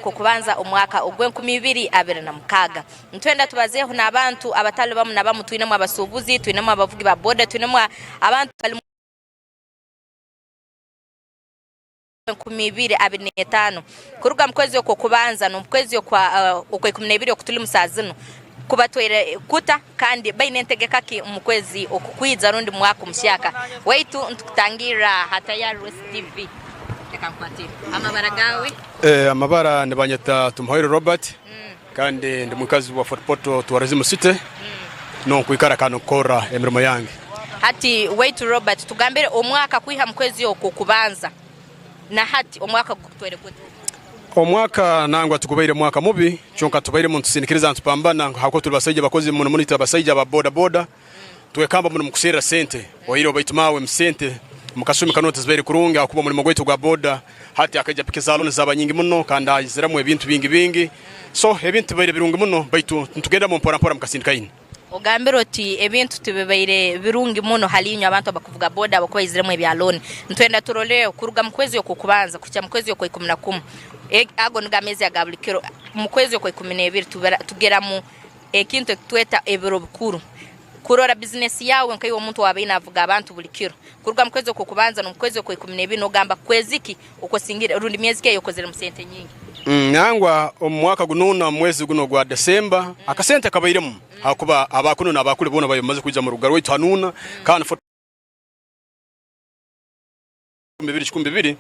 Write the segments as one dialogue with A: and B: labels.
A: kukubanza umwaka ogw'2026 ntwenda tubazeho n'abantu abatali bamu na bamu twinemo abasubuzi twinemo abavugi ba boda twinemo abantu 2025 kuruga mukwezi okubanza no mukwezi kwa okwe12 okutuli musazino kubatwere kuta kandi bayinentegeka ki mukwezi okukwiza rundi mwaka mushaka waitu ntukutangira Hatayali TV ekankwatira amabara gawe
B: amabara ndibanyeta Tumuhaire Robert kandi ndi mukazi wa Fort Portal Tourism City no kwikara kano kora emirimo yange
A: hati waitu Robert tugambere omwaka kwiha mukwezi okubanza na hati omwaka gutwere kuta
B: omwaka nangwa tukubaire mwaka mubi chonka tubaire muntu sinikiriza ntupambana hako tulibasajja bakozi muno munita basajja ba boda boda twekamba muno mukusera sente oiro baitumawe msente mukasumi kanoti zibere kurunga akuba muno gwetu gwa boda hati akaja pikizalo zaba nyingi muno kanda iziramu ebintu bingi so ebintu baire birungi muno baitu ntugenda mu mpora mukasindika ine
A: ogambero oti ebintu tubebaire birungi muno halinyo abantu abakuvuga boda bakuba iziramu ebyaloni ntwenda turoleo kuruga mukwezi okubanza kucha mukwezi okwe 11 ago ngamezi agabulikiro mukwezi okwe 12 tugera mu ekintu tweta ebiro bukuru kurora business yawe nkayo omuntu wabaina avuga abantu bulikiro kuruga mukwezi okubanza no mukwezi okwe 12 no gamba kweziki ukosingira rundi miezi ke yokozera musente nyingi
B: nangwa omwaka gununa mwezi guno gwa December akasente kabairemu hakuba abakuno nabakule bona bayomaze kuja mu rugaro witu hanuna kana 2022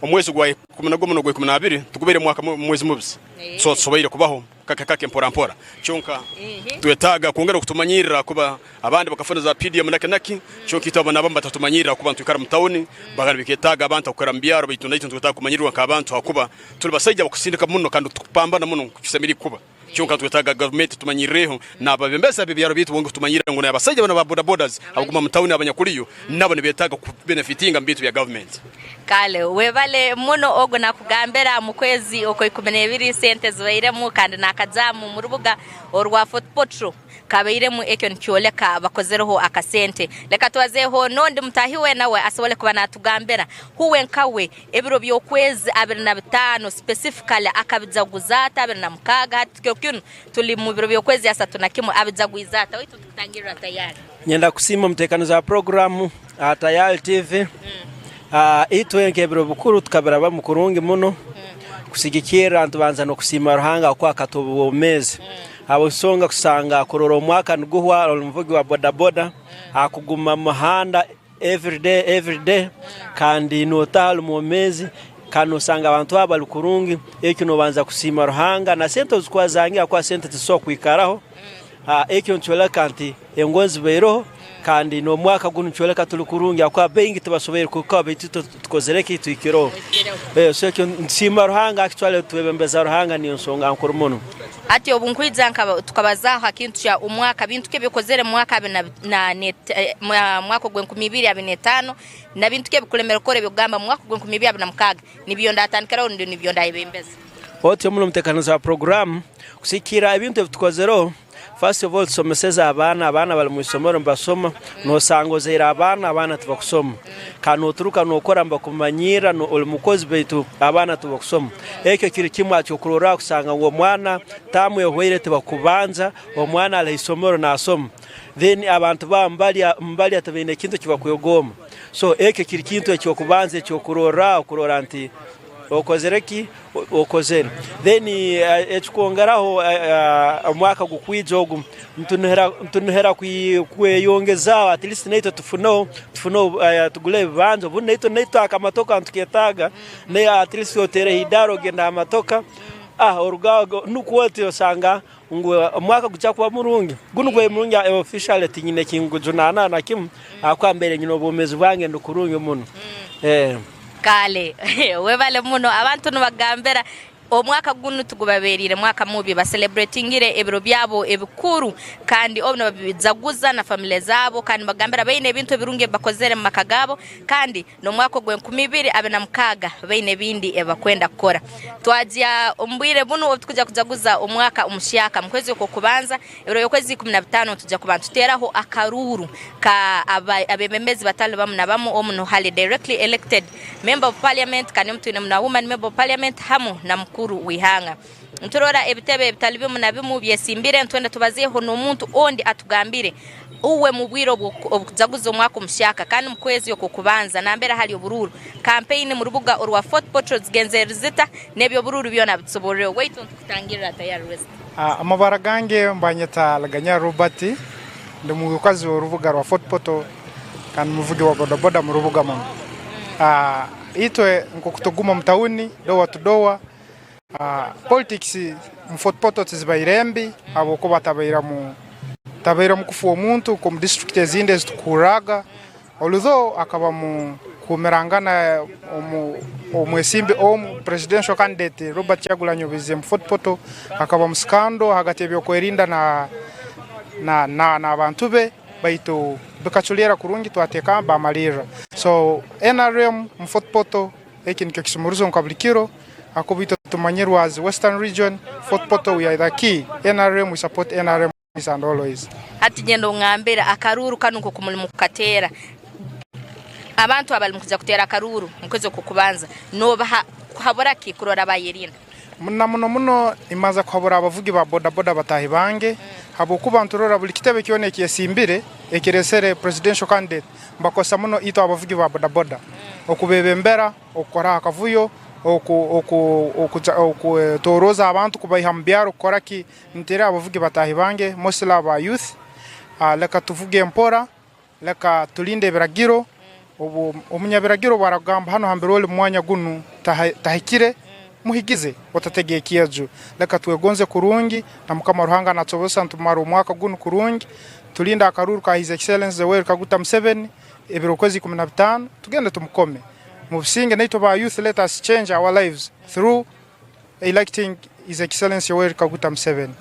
B: omwezi gwa 11 no gwa 12 tukubere mwaka mwezi mubisi so sobaire kubaho kake mpora chonka twetaga kuongera kutumanyira kuba abandi bakafuna za PDM naki chonka itabana bamba tatumanyira kuba ntukara mutauni bagana biketaga abantu akora mbyaro bitu nayo twetaga kumanyirwa ka abantu akuba tulibasajja bakusindika muno kandi tukupambana muno kukisemiri kuba chonka twetaga government tumanyireho nababembesa bibyaro bitu bongo tumanyira ngo nabasajja bana ba boda bodas abuguma mutauni abanyakuliyo nabo nibetaga ku benefitinga mbitu bya government
A: kale webale muno ogo nakugambera mukwezi okwe 12 sente zwairemu kandi nakazamu mu rubuga orwa Fort Portal kabairemu ekyo ncyoleka bakozereho akasente leka twazeho nondi mutahiwe nawe asabole kuba natugambera huwe nkawe ebiro byokwezi 25 specifically akabizaguzata 26 hatikyo kyunu tuli mu biro byokwezi asatu nakimwe abizaguzata witu tukutangira Hatayali
C: nyenda kusima mutekano za programu Hatayali TV itwenke biro bukuru tukabira bamukurungi muno kusigikira antubanza no kusima ruhanga kwa katobo mezi abo songa kusanga kororo mwaka nguhwa olumvugi wa boda boda akuguma muhanda every day kandi notalo mu mezi kanu sanga abantu abalukurungi ekino banza kusima ruhanga na sente zikwazangira kwa sente tisokwikaraho ekyo ntwela kanti engonzi beiro kandi no mwaka guno ntweleka tulukurungi akwa bengi tubasobere kuko bitu tukozereke tuikiro so ekyo nsima ruhanga actually twebembeza ruhanga niyo nsonga nkurumono
A: ati obunkwiza nkaba tukabazaho akintu ya umwaka bintu kebekozere mwaka mwaka gwe 2025 na bintu kebikulemera kore byogamba mwaka gwe 2026 nibyo ndatandikira ndi nibyo ndayibembeza
C: oti muno mutekano za program kusikira ibintu tukozero first of all someseza abana bali mu isomero mbasoma no sangozera abana tubakusoma kano turuka no kora mbakumanyira no olumukozi baitu abana tubakusoma ekyo kiri kimwa cyo kurora kusanga ngo mwana tamu yohwere tubakubanza omwana ala isomero na asoma then abantu mbali atabene kintu kibakuyogoma so ekyo kiri kintu cyo kubanza cyo kurora anti okozereki okozera then ekikongeraho omwaka gukwiza ogu ntunhera kweyongeza at least naito tufuno tugule bibanzo bu naito akamatoka ntuketaga ne at least otere hidaro genda amatoka orugago nukuwote osanga ngwe omwaka guchakwa murungi gunugwe murungi official tinyine kingujunana na kim akwambere nyino bomezi bwange ndukurungi muno
A: kale webale muno abantu nubagambera omwaka gunu tugubaberire mwaka mubi ba celebratingire ebiro byabo ebikuru kandi obno babizaguza na family zabo kandi bagambira baine ebintu birunge bakozere makagabo kandi no mwaka gwe 12 abe na mukaga baine bindi ebakwenda kukora twajya ombwire buno obtukujya kujaguza omwaka umushaka mukwezi uko kubanza ebiro yokwezi 15 tujya kubantu teraho akaruru ka abemembezi batalo bamuna bamu omno hali directly elected member of parliament kandi mtu na woman member of parliament hamu na mkuru wihanga nturora ebitebe bitalibe munabimu byesimbire ntwenda tubazeho no muntu ondi atugambire uwe mubwiro obujaguzo mwako mushaka kandi mukwezi yo kubanza nambera hali obururu campaign mu rubuga orwa Fort Portals genzerezita nebyo bururu byona bitsoborero wait on kutangira tayari west
D: amabara gange mbanyeta laganya Robert ndo mukazi urubuga rwa Fort Portal kandi muvuge wa bodaboda mu rubuga mama itwe nkokutoguma mtauni dowa tudowa politics mu Fort Portal tizibairembi abo ko batabaira mu kufu omuntu ko mu district ezinde zitukuraga although akaba mu kumerangana omwesimbe presidential candidate Robert Kyagulanyi Obuziire mu Fort Portal akaba mu skando hagati ebyo kwerinda na abantu be baito bekachuliera kurungi twateka ba malira so NRM mu Fort Portal ekinike kisumuruzo nkabulikiro akobito tumanyirwa as Western Region Fort Portal we are the key NRM we support NRM and always
A: ati gendo ngambera akaruru kanuko kumulimu katera abantu abali mukujya kutera akaruru mukwezi kukubanza no habora ki kurora bayirinda
D: muno imaza kwabura abavugi ba bodaboda batahi bange habo kubanturora buli kitebe kyone kyesimbire ekiresere presidential candidate mbakosa muno ito abavugi ba bodaboda okubebembera okora akavuyo toroza abantu kubayihambiyaro koraki ntera abavugi batahi bange mosila ba youth leka tuvuge mpora leka tulinde biragiro umunyabiragiro baragamba hano hambirole mwanya gunu tahikire muhigize otategeye kiyajo leka twegonze kurungi na mukama ruhanga natsobosa ntumara umwaka gunu kurungi tulinda akaruru ka his excellence the way kaguta 7 ebirokozi 15 tugende tumukome mu bisinge naito ba youth let us change our lives through electing his excellence Yoweri Kaguta Museveni.